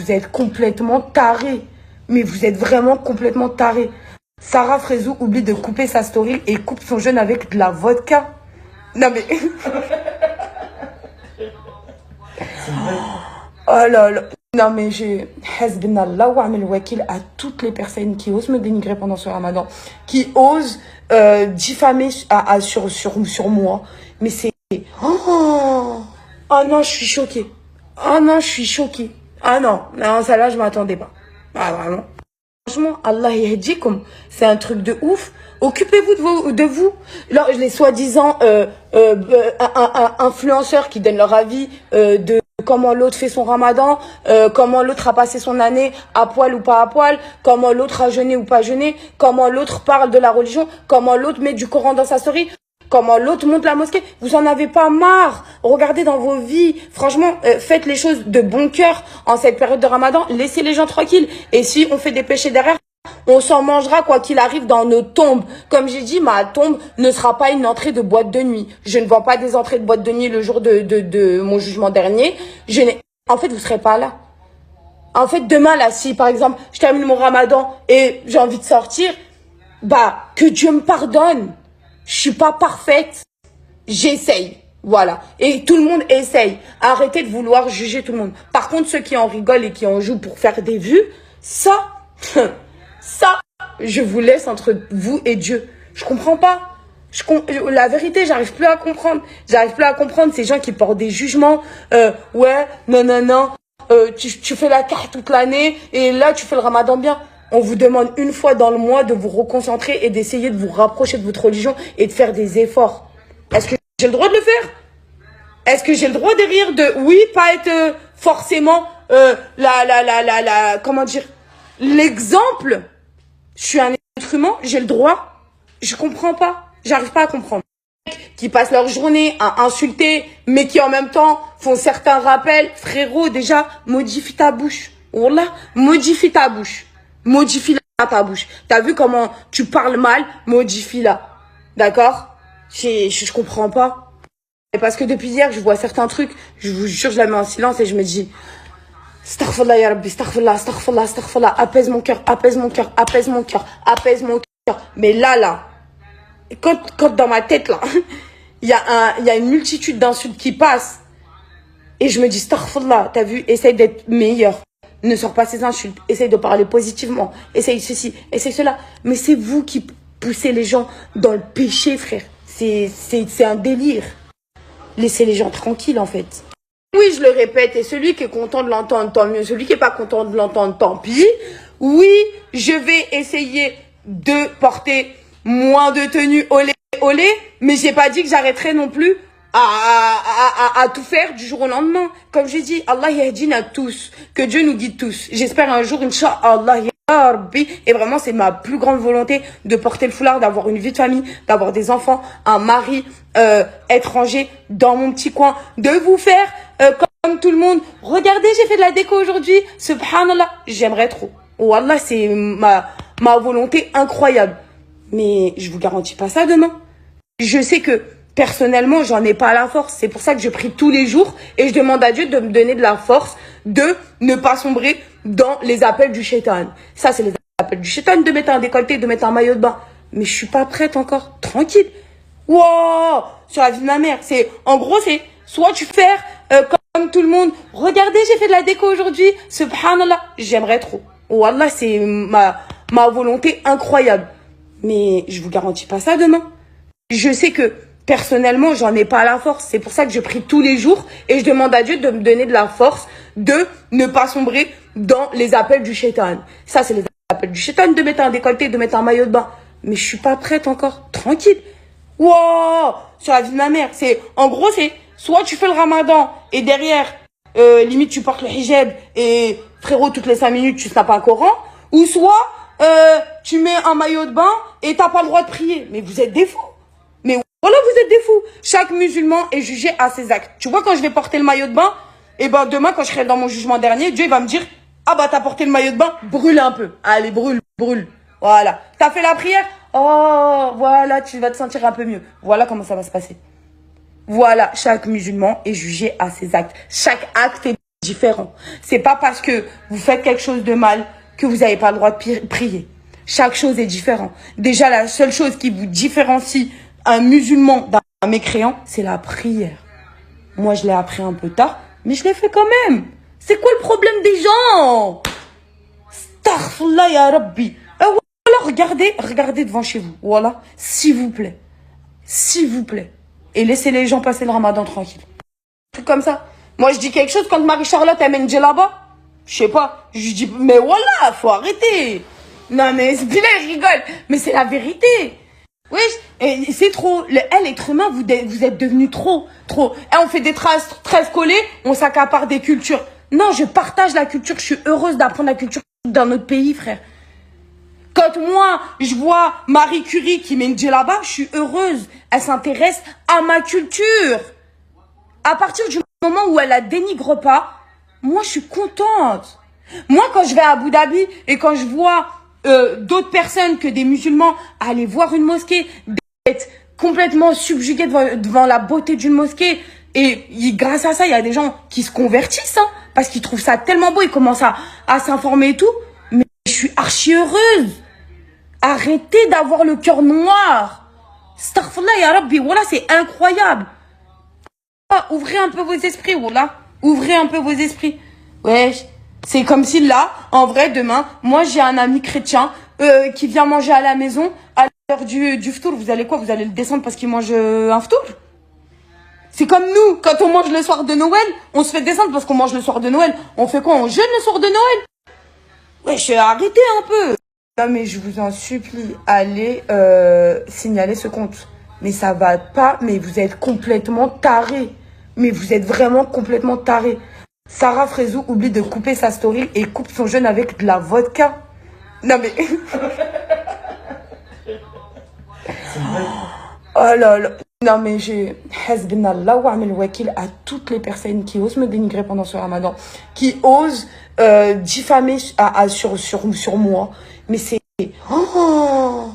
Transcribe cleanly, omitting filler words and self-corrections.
vous êtes complètement tarés. Mais vous êtes vraiment complètement tarés. Sarah Frézou oublie de couper sa story et coupe son jeûne avec de la vodka. Non mais... Oh là là. Non mais j'ai... Hasbunallah wa amel wakil à toutes les personnes qui osent me dénigrer pendant ce ramadan, qui osent diffamer sur moi. Mais c'est... Oh non, je suis choquée. Oh non, je suis choquée. Ah non, non, celle-là, je m'attendais pas. Ah vraiment. Franchement, Allah yahdikum, c'est un truc de ouf. Occupez-vous de vous. Là, les soi-disant influenceurs qui donnent leur avis de comment l'autre fait son ramadan, comment l'autre a passé son année à poil ou pas à poil, comment l'autre a jeûné ou pas jeûné, comment l'autre parle de la religion, comment l'autre met du Coran dans sa story, comment l'autre monte la mosquée. Vous en avez pas marre? Regardez dans vos vies. Franchement, faites les choses de bon cœur en cette période de ramadan. Laissez les gens tranquilles. Et si on fait des péchés derrière, on s'en mangera quoi qu'il arrive dans nos tombes. Comme j'ai dit, ma tombe ne sera pas une entrée de boîte de nuit. Je ne vends pas des entrées de boîte de nuit le jour de mon jugement dernier. En fait, vous serez pas là. En fait, demain, là, si par exemple, je termine mon ramadan et j'ai envie de sortir, bah, que Dieu me pardonne. Je suis pas parfaite. J'essaye. Voilà. Et tout le monde essaye. Arrêtez de vouloir juger tout le monde. Par contre, ceux qui en rigolent et qui en jouent pour faire des vues, ça, je vous laisse entre vous et Dieu. Je comprends pas. La vérité, j'arrive plus à comprendre. J'arrive plus à comprendre ces gens qui portent des jugements. Ouais, non. Tu fais la carte toute l'année et là, tu fais le ramadan bien. On vous demande une fois dans le mois de vous reconcentrer et d'essayer de vous rapprocher de votre religion et de faire des efforts. Est-ce que j'ai le droit de le faire? Est-ce que j'ai le droit derrière de, oui, pas être forcément comment dire, l'exemple? Je suis un être humain, j'ai le droit. Je comprends pas. J'arrive pas à comprendre. Qui passent leur journée à insulter, mais qui en même temps font certains rappels. Frérot, déjà, modifie ta bouche. Wallah, modifie ta bouche. Modifie-la ta bouche. T'as vu comment tu parles mal? Modifie-la. D'accord? Je comprends pas. Et parce que depuis hier, je vois certains trucs, je vous jure, je la mets en silence et je me dis, astaghfirullah ya Rabbi, astaghfirullah, apaise mon cœur, apaise mon cœur, apaise mon cœur, apaise mon cœur. Mais là, quand dans ma tête, là, il y a une multitude d'insultes qui passent. Et je me dis, astaghfirullah, t'as vu, essaye d'être meilleur. Ne sors pas ces insultes. Essaye de parler positivement. Essaye ceci, essaye cela. Mais c'est vous qui poussez les gens dans le péché, frère. C'est un délire. Laissez les gens tranquilles, en fait. Oui, je le répète, et celui qui est content de l'entendre, tant mieux. Celui qui n'est pas content de l'entendre, tant pis. Oui, je vais essayer de porter moins de tenues olé, mais j'ai pas dit que j'arrêterai non plus à tout faire du jour au lendemain. Comme j'ai dit, Allah yahdina tous. Que Dieu nous guide tous. J'espère un jour, Inch'Allah, ya Rabbi. Et vraiment, c'est ma plus grande volonté de porter le foulard, d'avoir une vie de famille, d'avoir des enfants, un mari étranger dans mon petit coin, de vous faire comme tout le monde. Regardez, j'ai fait de la déco aujourd'hui. Subhanallah, j'aimerais trop. Wallah, c'est ma volonté incroyable. Mais je vous garantis pas ça demain. Je sais que personnellement, j'en ai pas la force. C'est pour ça que je prie tous les jours et je demande à Dieu de me donner de la force de ne pas sombrer dans les appels du shaitan. Ça, c'est les appels du shaitan, de mettre un décolleté, de mettre un maillot de bain. Mais je suis pas prête encore. Tranquille. Wow, sur la vie de ma mère. En gros, c'est soit tu fais comme tout le monde. Regardez, j'ai fait de la déco aujourd'hui. Subhanallah, j'aimerais trop. Wallah, c'est ma volonté incroyable. Mais je vous garantis pas ça demain. Je sais que personnellement, j'en ai pas la force. C'est pour ça que je prie tous les jours et je demande à Dieu de me donner de la force de ne pas sombrer dans les appels du shaitan. Ça, c'est les appels du shaitan, de mettre un décolleté, de mettre un maillot de bain. Mais je suis pas prête encore. Tranquille. Wow, sur la vie de ma mère. En gros, c'est soit tu fais le ramadan et derrière, limite, tu portes le hijab et frérot, toutes les 5 minutes, tu snappes un Coran. Ou soit, tu mets un maillot de bain et t'as pas le droit de prier. Mais vous êtes des fous. Mais voilà, vous êtes des fous. Chaque musulman est jugé à ses actes. Tu vois, quand je vais porter le maillot de bain, et ben demain, quand je serai dans mon jugement dernier, Dieu va me dire, ah bah t'as porté le maillot de bain, brûle un peu. Allez, brûle. Voilà. T'as fait la prière? Oh, voilà, tu vas te sentir un peu mieux. Voilà comment ça va se passer. Voilà, chaque musulman est jugé à ses actes. Chaque acte est différent. C'est pas parce que vous faites quelque chose de mal que vous n'avez pas le droit de prier. Chaque chose est différente. Déjà, la seule chose qui vous différencie un musulman d'un mécréant, c'est la prière. Moi, je l'ai appris un peu tard, mais je l'ai fait quand même. C'est quoi le problème des gens? Astaghfirullah ya Rabbi. Voilà, regardez devant chez vous. Voilà, s'il vous plaît. S'il vous plaît. Et laissez les gens passer le ramadan tranquille. Truc comme ça. Moi, je dis quelque chose quand Marie-Charlotte amène là-bas. Je sais pas. Je dis, mais voilà, faut arrêter. Non, mais Bila, il rigole. Mais c'est la vérité. Oui, et c'est trop. Elle, être humain, vous êtes devenu trop. Et on fait des tresses collées, on s'accapare des cultures. Non, je partage la culture. Je suis heureuse d'apprendre la culture d'un autre pays, frère. Quand moi, je vois Marie Curie qui met une djellaba, je suis heureuse. Elle s'intéresse à ma culture. À partir du moment où elle la dénigre pas, moi, je suis contente. Moi, quand je vais à Abu Dhabi et quand je vois d'autres personnes que des musulmans aller voir une mosquée, d'être complètement subjugués devant la beauté d'une mosquée, et grâce à ça, il y a des gens qui se convertissent, hein, parce qu'ils trouvent ça tellement beau, ils commencent à s'informer et tout. Mais je suis archi heureuse. Arrêtez d'avoir le cœur noir. Astaghfirullah ya Rabbi, voilà, c'est incroyable. Ouvrez un peu vos esprits, voilà. Ouvrez un peu vos esprits. Ouais, c'est comme si là, en vrai, demain, moi j'ai un ami chrétien qui vient manger à la maison à l'heure du ftour. Vous allez quoi? Vous allez le descendre parce qu'il mange un ftour? C'est comme nous, quand on mange le soir de Noël, on se fait descendre parce qu'on mange le soir de Noël. On fait quoi? On jeûne le soir de Noël? Ouais, arrêtez un peu. Non mais je vous en supplie, allez signaler ce compte. Mais ça va pas, mais vous êtes complètement tarés. Mais vous êtes vraiment complètement tarés. Sarah Frézou oublie de couper sa story et coupe son jeûne avec de la vodka. Non mais... Oh là là. Non mais j'ai... Hasbunallah wa amel wakil à toutes les personnes qui osent me dénigrer pendant ce ramadan. Qui osent diffamer sur moi. Mais c'est... Oh